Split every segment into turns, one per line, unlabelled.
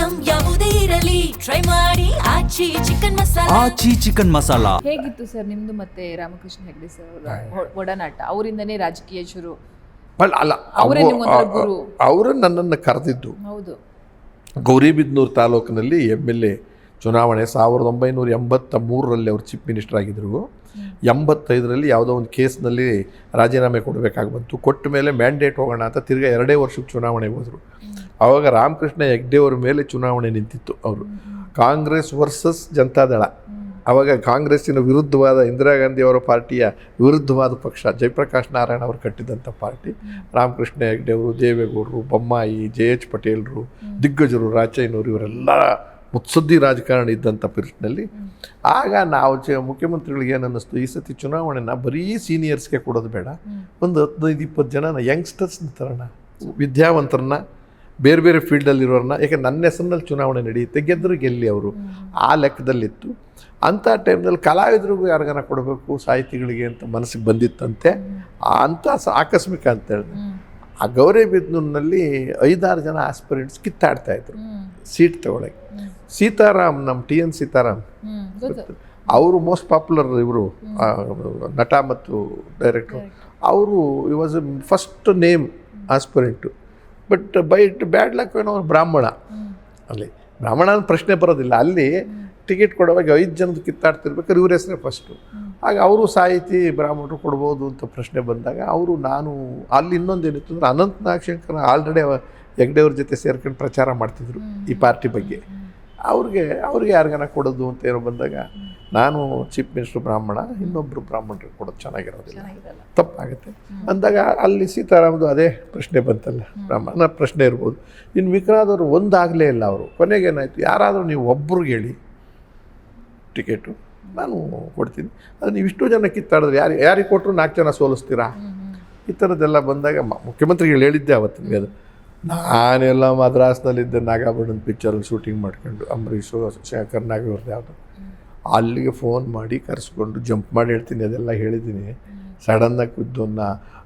Item ಯಾವುದೇ ಇರಲಿ try ಮಾಡಿ ಆಚಿ ಚಿಕನ್ ಮಸಾಲಾ.
ಹೇಗಿತ್ತು ಸರ್ ನಿಮ್ದು ಮತ್ತೆ ರಾಮಕೃಷ್ಣ ಹೆಗ್ಡೆ ಸರ್ ಅವರ ಒಡನಾಟ? ಅವರಿಂದನೇ ರಾಜಕೀಯ ಶುರು.
ಅಲ್ಲ,
ಅವರೇ ನಿಮ್ಮೊಂಥರ ಗುರು.
ಅವರು ನನ್ನನ್ನು ಕರೆದಿದ್ದು
ಹೌದು.
ಗೌರಿಬಿದನೂರು ತಾಲೂಕಿನಲ್ಲಿ MLA ಚುನಾವಣೆ 1983ರಲ್ಲಿ ಅವರು ಚೀಫ್ ಮಿನಿಸ್ಟರ್ ಆಗಿದ್ದರು. 85ರಲ್ಲಿ ಯಾವುದೋ ಒಂದು ಕೇಸ್ನಲ್ಲಿ ರಾಜೀನಾಮೆ ಕೊಡಬೇಕಾಗಿ ಬಂತು. ಕೊಟ್ಟ ಮೇಲೆ ಮ್ಯಾಂಡೇಟ್ ಹೋಗೋಣ ಅಂತ ತಿರ್ಗಾ 2 ವರ್ಷಕ್ಕೆ ಚುನಾವಣೆಗೆ ಹೋದರು. ಆವಾಗ ರಾಮಕೃಷ್ಣ ಹೆಗ್ಡೆ ಅವ್ರ ಮೇಲೆ ಚುನಾವಣೆ ನಿಂತಿತ್ತು. ಅವರು ಕಾಂಗ್ರೆಸ್ ವರ್ಸಸ್ ಜನತಾದಳ. ಆವಾಗ ಕಾಂಗ್ರೆಸ್ಸಿನ ವಿರುದ್ಧವಾದ ಇಂದಿರಾ ಗಾಂಧಿ ಅವರ ಪಾರ್ಟಿಯ ವಿರುದ್ಧವಾದ ಪಕ್ಷ ಜಯಪ್ರಕಾಶ್ ನಾರಾಯಣ ಅವರು ಕಟ್ಟಿದಂಥ ಪಾರ್ಟಿ. ರಾಮಕೃಷ್ಣ ಹೆಗ್ಡೆ ಅವರು, ದೇವೇಗೌಡರು, ಬೊಮ್ಮಾಯಿ, JH ಪಟೇಲ್ರು, ದಿಗ್ಗಜರು, ರಾಚಯ್ಯನವರು ಇವರೆಲ್ಲ ಮುತ್ಸದ್ದಿ ರಾಜಕಾರಣ ಇದ್ದಂಥ ಪೀರಿಯಡ್ನಲ್ಲಿ ಆಗ ನಾವು ಮುಖ್ಯಮಂತ್ರಿಗಳಿಗೆ ಏನು ಅನ್ನಿಸ್ತು, ಈ ಸತಿ ಚುನಾವಣೆನ ಬರೀ ಸೀನಿಯರ್ಸ್ಗೆ ಕೊಡೋದು ಬೇಡ, ಒಂದು 15-20 ಜನನ ಯಂಗ್ಸ್ಟರ್ಸ್ನ ತರೋಣ, ವಿದ್ಯಾವಂತರನ್ನ, ಬೇರೆ ಬೇರೆ ಫೀಲ್ಡಲ್ಲಿರೋರನ್ನ. ಯಾಕೆ ನನ್ನ ಹೆಸರಿನಲ್ಲಿ ಚುನಾವಣೆ ನಡೆಯುತ್ತೆ, ಗೆದ್ದರು ಗೆಲ್ಲಿ ಅವರು, ಆ ಲೆಕ್ಕದಲ್ಲಿತ್ತು. ಅಂಥ ಟೈಮ್ನಲ್ಲಿ ಕಲಾವಿದರಿಗೂ ಯಾರಿಗಾನ ಕೊಡಬೇಕು, ಸಾಹಿತಿಗಳಿಗೆ ಅಂತ ಮನಸ್ಸಿಗೆ ಬಂದಿತ್ತಂತೆ. ಅಂಥ ಆಕಸ್ಮಿಕ ಅಂತ ಹೇಳಿದೆ. ಆ ಗೌರಿಬಿದನೂರಿನಲ್ಲಿ 5-6 ಜನ ಆಸ್ಪಿರೆಂಟ್ಸ್ ಕಿತ್ತಾಡ್ತಾಯಿದ್ರು ಸೀಟ್ ತಗೊಳಕ್ಕೆ. ಸೀತಾರಾಮ್, ನಮ್ಮ TN ಸೀತಾರಾಮ್, ಅವರು ಮೋಸ್ಟ್ ಪಾಪ್ಯುಲರ್ ಇವರು ನಟ ಮತ್ತು ಡೈರೆಕ್ಟ್ರು. ಅವರು ಈ was first name aspirant. But by bad luck ಏನೋ ಅವ್ರು ಬ್ರಾಹ್ಮಣ. ಅಲ್ಲಿ ಬ್ರಾಹ್ಮಣ ಪ್ರಶ್ನೆ ಬರೋದಿಲ್ಲ. ಅಲ್ಲಿ ಟಿಕೆಟ್ ಕೊಡುವಾಗ 5 ಜನದ ಕಿತ್ತಾಡ್ತಿರ್ಬೇಕಾದ್ರೆ ಇವ್ರ ಹೆಸರೇ ಫಸ್ಟು. ಆಗ ಅವರು ಸಾಹಿತಿ ಬ್ರಾಹ್ಮಣರು ಕೊಡ್ಬೋದು ಅಂತ ಪ್ರಶ್ನೆ ಬಂದಾಗ ನಾನು ಅಲ್ಲಿ ಇನ್ನೊಂದೇನಿತ್ತು ಅಂದರೆ ಅನಂತ್ ನಾಗ್ ಶಂಕರ್ ಆಲ್ರೆಡಿ ಹೆಗ್ಡೆ ಅವ್ರ ಜೊತೆ ಸೇರ್ಕೊಂಡು ಪ್ರಚಾರ ಮಾಡ್ತಿದ್ರು ಈ ಪಾರ್ಟಿ ಬಗ್ಗೆ. ಅವ್ರಿಗೆ ಯಾರಿಗಾನ ಕೊಡೋದು ಅಂತ ಏನೋ ಬಂದಾಗ ನಾನು ಚೀಫ್ ಮಿನಿಸ್ಟರ್ ಬ್ರಾಹ್ಮಣ, ಇನ್ನೊಬ್ಬರು ಬ್ರಾಹ್ಮಣರಿಗೆ ಕೊಡೋದು ಚೆನ್ನಾಗಿರೋದಿಲ್ಲ, ತಪ್ಪಾಗುತ್ತೆ ಅಂದಾಗ ಅಲ್ಲಿ ಸೀತಾರಾಮದು ಅದೇ ಪ್ರಶ್ನೆ ಬಂತಲ್ಲ, ಬ್ರಾಹ್ಮಣ ಪ್ರಶ್ನೆ ಇರ್ಬೋದು. ಇನ್ನು ವಿಕ್ರಾದವರು ಒಂದಾಗಲೇ ಇಲ್ಲ. ಅವರು ಕೊನೆಗೇನಾಯಿತು, ಯಾರಾದರೂ ನೀವು ಒಬ್ರಿಗೆ ಹೇಳಿ ಟಿಕೆಟು ನಾನು ಕೊಡ್ತೀನಿ, ಅದು ನೀವು ಇಷ್ಟು ಜನ ಕಿತ್ತಾಡಿದ್ರೆ ಯಾರಿಗೆ ಕೊಟ್ಟರು 4 ಜನ ಸೋಲಿಸ್ತೀರಾ, ಈ ಥರದ್ದೆಲ್ಲ ಬಂದಾಗ ಮುಖ್ಯಮಂತ್ರಿಗಳು ಹೇಳಿದ್ದೆ ಅವತ್ತಿಗೆ. ಅದು ನಾನೆಲ್ಲ ಮದ್ರಾಸ್ನಲ್ಲಿದ್ದೆ, ನಾಗಾಭರಣದ ಪಿಕ್ಚರಲ್ಲಿ ಶೂಟಿಂಗ್ ಮಾಡ್ಕೊಂಡು, ಅಂಬರೀಷು, ಶೇಖರ್ ನಾಗವ್ರದ್ದು ಯಾವುದು, ಅಲ್ಲಿಗೆ ಫೋನ್ ಮಾಡಿ ಕರೆಸ್ಕೊಂಡು ಜಂಪ್ ಮಾಡಿ ಹೇಳ್ತೀನಿ, ಅದೆಲ್ಲ ಹೇಳಿದ್ದೀನಿ. ಸಡನ್ನಾಗಿ ಖುದ್ದನ್ನ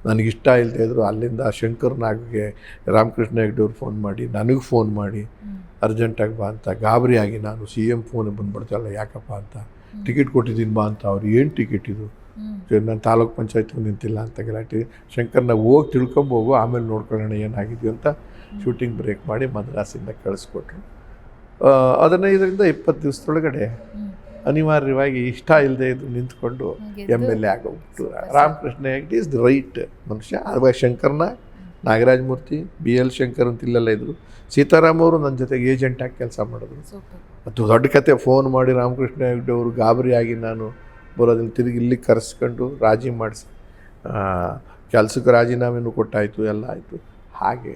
ನನಗಿಷ್ಟ ಇಲ್ಲದೆ ಇದ್ದರು ಅಲ್ಲಿಂದ ಶಂಕರ್ ನಾಗ್ಗೆ ರಾಮಕೃಷ್ಣ ಹೆಗ್ಡೆ ಅವ್ರು ಫೋನ್ ಮಾಡಿ ನನಗೆ ಫೋನ್ ಮಾಡಿ ಅರ್ಜೆಂಟಾಗಿ ಬಾ ಅಂತ, ಗಾಬರಿ ಆಗಿ ನಾನು CM ಫೋನ್ ಬಂದುಬಿಡ್ತಲ್ಲ ಯಾಕಪ್ಪ ಅಂತ, ಟಿಕೆಟ್ ಕೊಟ್ಟಿದ್ದೀನಿ ಬಾ ಅಂತ. ಅವ್ರು ಏನು ಟಿಕೆಟ್ ಇದು, ನಾನು ತಾಲೂಕ್ ಪಂಚಾಯತ್ ನಿಂತಿಲ್ಲ ಅಂತ ಗಲಾಟೆ. ಶಂಕರ್ನ ಹೋಗಿ ತಿಳ್ಕೊಂಬೋಗು, ಆಮೇಲೆ ನೋಡ್ಕೊಳ್ಳೋಣ ಏನಾಗಿದೆಯೋ ಅಂತ ಶೂಟಿಂಗ್ ಬ್ರೇಕ್ ಮಾಡಿ ಮದ್ರಾಸಿಂದ ಕಳಿಸ್ಕೊಟ್ರು. 15-20 ದಿವಸದೊಳಗಡೆ ಅನಿವಾರ್ಯವಾಗಿ ಇಷ್ಟ ಇಲ್ಲದೆ ಇದು ನಿಂತ್ಕೊಂಡು MLA ಆಗೋಗ್ಬಿಟ್ಟು. Ramakrishna Hegde is the right ಮನುಷ್ಯ. ಆವಾಗ ಶಂಕರ್ನ, ನಾಗರಾಜ್ ಮೂರ್ತಿ, BL ಶಂಕರ್ ಅಂತ ಇಲ್ಲೆಲ್ಲ ಇದ್ದರು. ಸೀತಾರಾಮ್ ಅವರು ನನ್ನ ಜೊತೆಗೆ ಏಜೆಂಟಾಗಿ ಕೆಲಸ ಮಾಡಿದ್ರು. ಮತ್ತು ದೊಡ್ಡ ಕತೆ ಫೋನ್ ಮಾಡಿ ರಾಮಕೃಷ್ಣ ಹೆಗ್ಡೆ ಅವರು ಗಾಬರಿಯಾಗಿ ನಾನು ಬರೋದಿಲ್ಲ, ತಿರುಗಿ ಇಲ್ಲಿಗೆ ಕರೆಸ್ಕೊಂಡು ರಾಜಿ ಮಾಡಿಸಿ ಕೆಲಸಕ್ಕೆ ರಾಜೀನಾಮೆನೂ ಕೊಟ್ಟಾಯಿತು, ಎಲ್ಲ ಆಯಿತು. ಹಾಗೆ